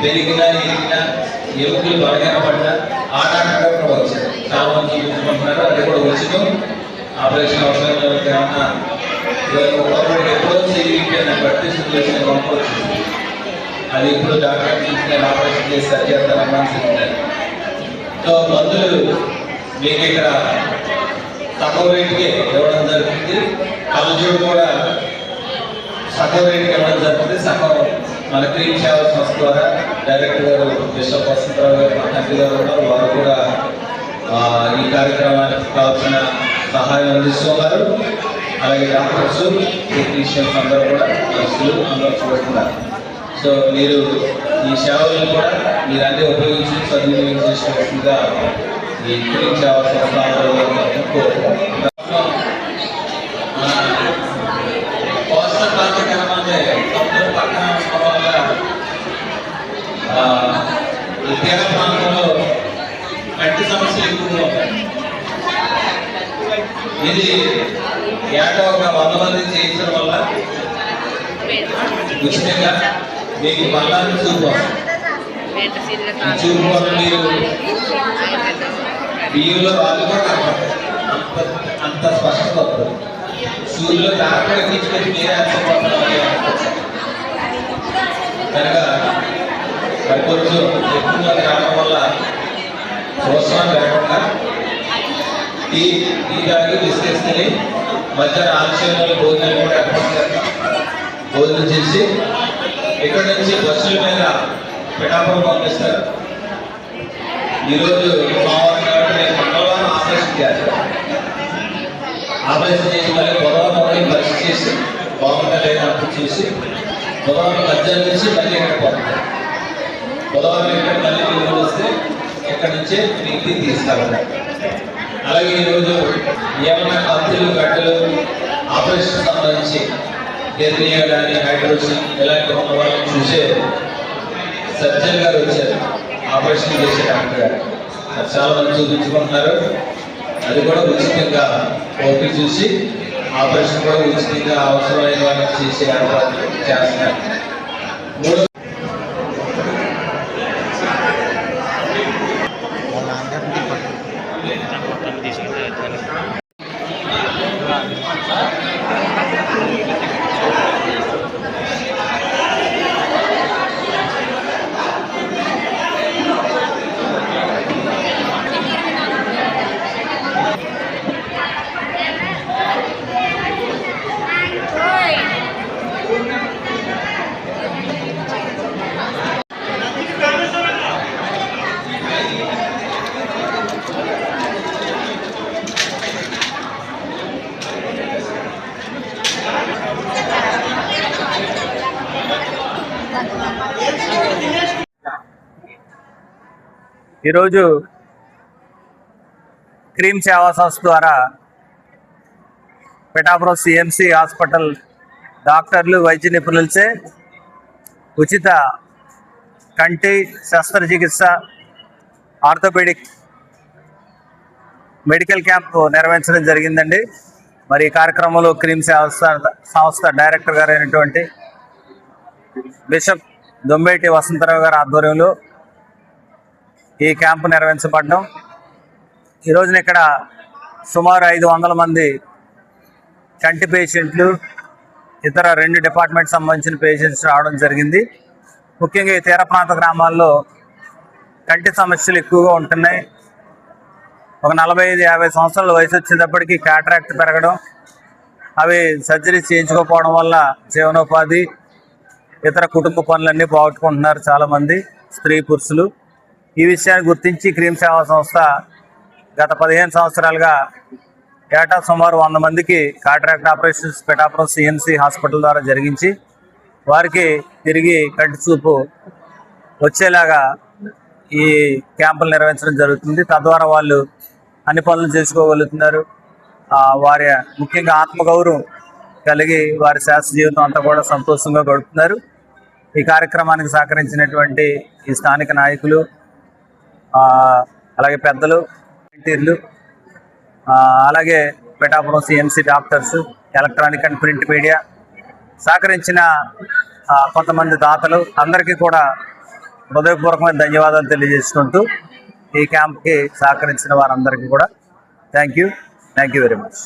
పెరిగినా ఎదిగినా యువకులు బలహీనపడ్డా ఆటాటగా కూడా వచ్చారు. చాలా మంది చూపించుకుంటున్నారు. అది కూడా ఉచితం. ఆపరేషన్ అవసరం ఏమన్నా ఒకప్పుడు ఎప్పుడో చేయని బట్టి సిచ్యువేషన్ వచ్చింది. అది ఇప్పుడు డాక్టర్ తీసుకుని ఆపరేషన్ చేసి సరిచేస్తారని. సో మందులు మీకు ఇక్కడ తక్కువ రేటుకి ఇవ్వడం జరుగుతుంది. కళ్ళజోడు కూడా సగం రేటుకి ఇవ్వడం జరుగుతుంది. సగం మన క్రీమ్ సేవా సంస్థ ద్వారా డైరెక్టర్ గారు బిషప్ వసంతరావు గారు తండ్రి గారు ఉన్నారు. వారు కూడా ఈ కార్యక్రమానికి కావాల్సిన సహాయం అందిస్తున్నారు. అలాగే డాక్టర్స్ టెక్నీషియన్స్ అందరూ కూడా నర్సులు అందరూ చూస్తున్నారు. సో మీరు ఈ సేవలను కూడా మీరు అన్నీ ఉపయోగించి సద్వినియోగం చేసుకోవాల్సిందిగా ఈ క్రీమ్ సేవా సంస్థ కోరుకుంటున్నారు. కోస్టల్ కార్యక్రమం అంటే సముద్ర పట్టణ ఈ తీర ప్రాంతంలో కంటి సమస్యలు ఎక్కువగా ఉంటాయి. ఇది ఏటా ఒక 100 మంది చేయించడం వల్ల ఉచితంగా మీకు బంగారు చూపు చూపు వల్ల మీరు బియ్యంలో వాళ్ళు కూడా కనపడతారు. అంత స్పష్టత వస్తుంది. సూర్యులో దాకా తీసుకొచ్చి మీరే కనుక మరి కొంచెం ఎక్కువగా రావడం వల్ల ప్రోత్సాహం లేకుండా టీ తాగి తీసుకెళ్ళి మధ్యాహ్నం ఆలస్యంలో భోజనాలు కూడా ఏర్పాటు చేస్తాం. భోజనం చేసి ఇక్కడ నుంచి బస్సుల మీద పిఠాపురం పంపిస్తారు. ఈరోజు సోమవారం కాబట్టి రేపు మంగళవారం ఆపరేషన్ చేస్తారు. ఆపరేషన్ చేసి మళ్ళీ బుధవారం పరీక్ష చేసి బాగుందా లేదా అప్పుడు చేసి బుధవారం మధ్యాహ్నం నుంచి మళ్ళీ ఇక్కడ పోతారు. బుధవారం ఇక్కడ మళ్ళీ మీరు వస్తే ఇక్కడ నుంచే ఇంటికి తీసుకెళ్తారు. అలాగే ఈరోజు ఏమైనా కత్తులు గడ్డలు ఆపరేషన్ సంబంధించి హెర్నియా కానీ హైడ్రోసిన్ ఇలాంటి ఉన్న వాళ్ళని చూసే సర్జన్ గారు వచ్చారు. ఆపరేషన్ చేసే డాక్టర్ గారు చాలా మంది చూపించుకుంటున్నారు. అది కూడా ఉచితంగా ఓపీ చూసి ఆపరేషన్ కూడా ఉచితంగా అవసరమైన వాళ్ళకి చేసే ఏర్పాట్లు చేస్తున్నారు. ఈరోజు క్రీమ్ సేవా సంస్థ ద్వారా పిఠాపురం సిఎంసి హాస్పిటల్ డాక్టర్లు వైద్య నిపుణులచే ఉచిత కంటి శస్త్రచికిత్స ఆర్థోపెడిక్ మెడికల్ క్యాంప్ నిర్వహించడం జరిగిందండి. మరి ఈ కార్యక్రమంలో క్రీమ్ సంస్థ డైరెక్టర్ గారు అయినటువంటి బిషప్ దొంబేటి వసంతరావు గారి ఆధ్వర్యంలో ఈ క్యాంపు నిర్వహించబడడం. ఈ రోజున ఇక్కడ సుమారు 500 మంది కంటి పేషెంట్లు, ఇతర 2 డిపార్ట్మెంట్ సంబంధించిన పేషెంట్స్ రావడం జరిగింది. ముఖ్యంగా ఈ తీర ప్రాంత గ్రామాల్లో కంటి సమస్యలు ఎక్కువగా ఉంటున్నాయి. ఒక 45-50 సంవత్సరాల వయసు వచ్చేటప్పటికి క్యాటరాక్ట్ పెరగడం, అవి సర్జరీ చేయించుకోకపోవడం వల్ల జీవనోపాధి, ఇతర కుటుంబ పనులన్నీ పోగొట్టుకుంటున్నారు చాలామంది స్త్రీ పురుషులు. ఈ విషయాన్ని గుర్తించి క్రీమ్ సేవా సంస్థ గత 15 సంవత్సరాలుగా ఏటా సుమారు 100 మందికి contract operations Pithapuram CMC hospital ద్వారా జరిగించి వారికి తిరిగి కంటి చూపు వచ్చేలాగా ఈ క్యాంపులు నిర్వహించడం జరుగుతుంది. తద్వారా వాళ్ళు అన్ని పనులు చేసుకోగలుగుతున్నారు. వారి ముఖ్యంగా ఆత్మగౌరవం కలిగి వారి శాస్త్ర జీవితం అంతా కూడా సంతోషంగా గడుపుతున్నారు. ఈ కార్యక్రమానికి సహకరించినటువంటి ఈ స్థానిక నాయకులు, అలాగే పెద్దలు, వాలంటీర్లు, అలాగే Pithapuram CMC doctors, electronic and print media సహకరించిన కొంతమంది దాతలు అందరికీ కూడా హృదయపూర్వకమైన ధన్యవాదాలు తెలియజేసుకుంటూ ఈ క్యాంప్కి సహకరించిన వారందరికీ కూడా థ్యాంక్ యూ వెరీ మచ్.